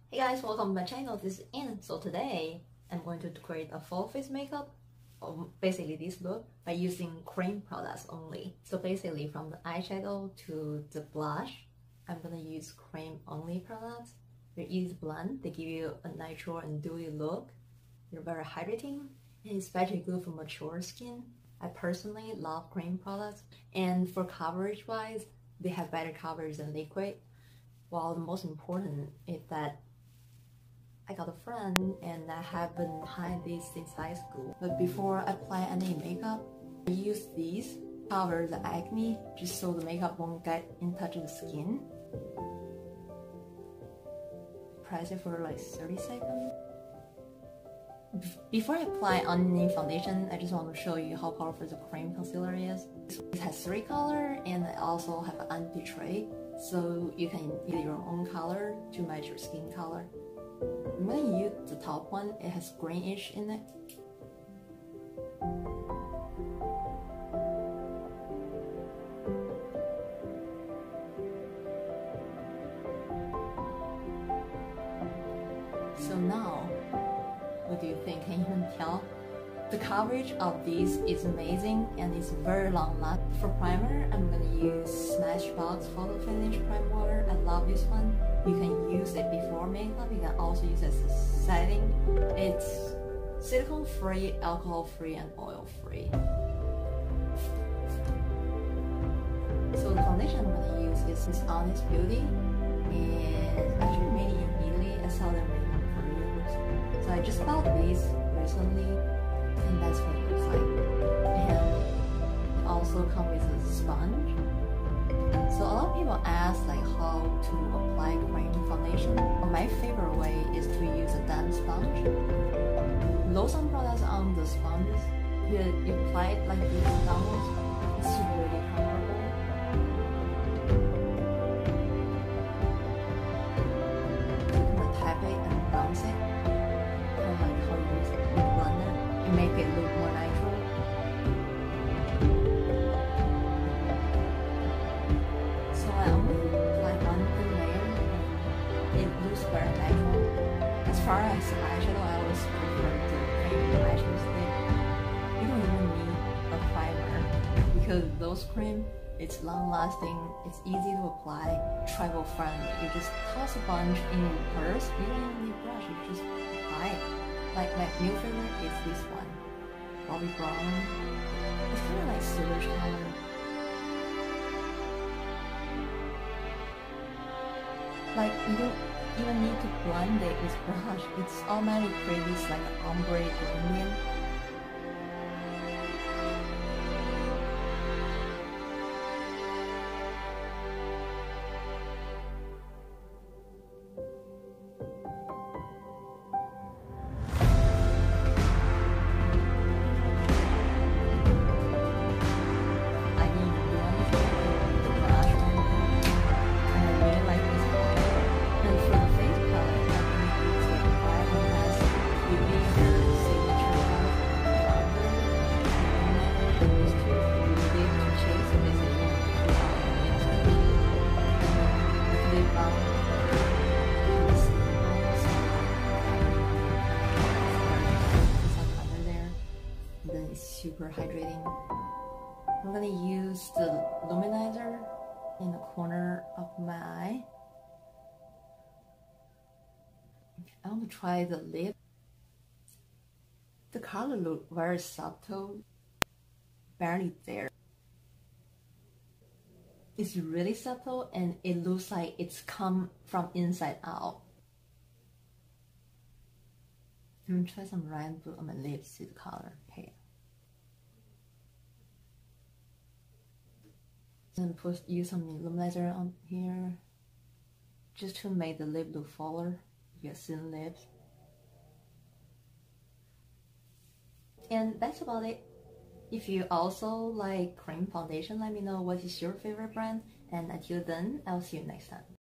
Hey guys, welcome to my channel. This is Ann. So today I'm going to create a full face makeup, basically this look, by using cream products only. So basically from the eyeshadow to the blush, I'm gonna use cream only products. They're easy to blend, they give you a natural and dewy look. They're very hydrating and especially good for mature skin. I personally love cream products, and for coverage wise, they have better coverage than liquid. While the most important is that I got a friend and I haven't had this since high school. But before I apply any makeup, I use these to cover the acne just so the makeup won't get in touch with the skin. Press it for like 30 seconds. Before I apply any foundation, I just want to show you how powerful the cream concealer is. It has 3 colors and I also have an anti-tray, so you can use your own color to match your skin color. I'm gonna use the top one, it has greenish in it. So now, what do you think? Can you even tell? The coverage of this is amazing and it's very long lasting. For primer, I'm gonna use Smashbox Photo Finish Prime Water. I love this one. You can use it before makeup, you can also use it as a setting. It's silicone free, alcohol free, and oil free. So the foundation I'm gonna use is this Honest Beauty, and it's actually made in Italy. I saw them made in Korea. So I just bought this recently, and that's what it looks like. And it also comes with a sponge. So a lot of people ask like how to apply cream foundation. My favorite way is to use a damp sponge. Load some products on the sponges. You apply it like this downwards. It's really comfortable. You can tap it and bounce it. Kind of like how you use it with blender. You make it look more natural. I only apply one thin layer. It looks very natural. As far as eyeshadow, I always prefer to cream eyeshadow stick. You don't even need a primer because those cream, it's long lasting, it's easy to apply, travel friendly. You just toss a bunch in your purse, you don't even need a brush, you just apply it. Like my new favorite is this one, Bobbi brown. It's kind of like silverish color. Like you don't even need to blend it with brush. It's automatically creates like an ombre gradient. Then it's super hydrating. I'm gonna use the luminizer in the corner of my eye. I want to try the lip. The color looks very subtle, barely there. It's really subtle and it looks like it's come from inside out. I'm gonna try some red blue on my lips, see the color, pale. Then use some luminizer on here, just to make the lip look fuller. You get thin lips. And that's about it. If you also like cream foundation, let me know what is your favorite brand. And until then, I'll see you next time.